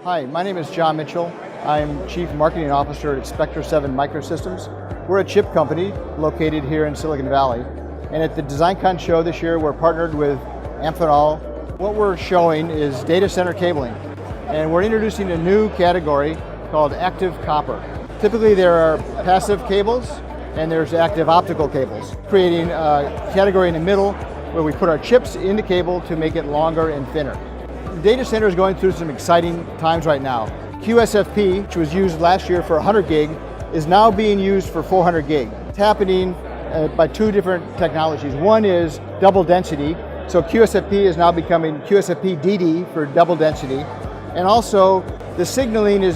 Hi, my name is John Mitchell. I'm Chief Marketing Officer at Spectre 7 Microsystems. We're a chip company located here in Silicon Valley. And at the DesignCon show this year, we're partnered with Amphenol. What we're showing is data center cabling. And we're introducing a new category called active copper. Typically there are passive cables and there's active optical cables, creating a category in the middle where we put our chips in the cable to make it longer and thinner. The data center is going through some exciting times right now. QSFP, which was used last year for 100 gig, is now being used for 400 gig. It's happening by two different technologies. One is double density, so QSFP is now becoming QSFP DD for double density. And also the signaling is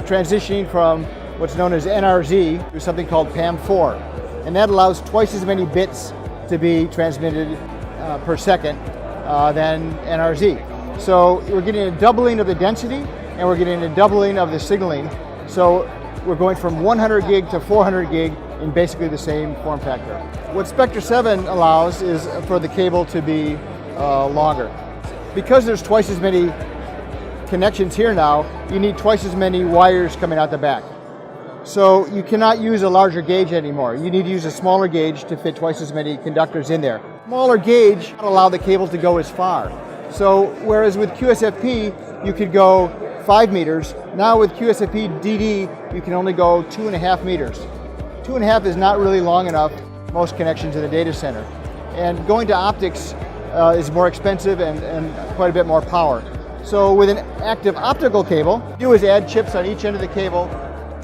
transitioning from what's known as NRZ to something called PAM4. And that allows twice as many bits to be transmitted per second than NRZ. So we're getting a doubling of the density and we're getting a doubling of the signaling. So we're going from 100 gig to 400 gig in basically the same form factor. What Spectre 7 allows is for the cable to be longer. Because there's twice as many connections here now, you need twice as many wires coming out the back. So you cannot use a larger gauge anymore. You need to use a smaller gauge to fit twice as many conductors in there. Smaller gauge will allow the cable to go as far. So whereas with QSFP, you could go 5 meters, now with QSFP DD, you can only go 2.5 meters. 2.5 is not really long enough, most connections in the data center. And going to optics is more expensive and quite a bit more power. So with an active optical cable, what you do is add chips on each end of the cable.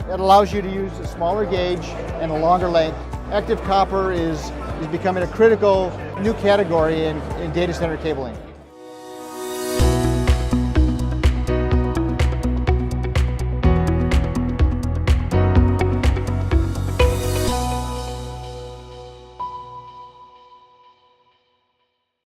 That allows you to use a smaller gauge and a longer length. Active copper is becoming a critical new category in data center cabling.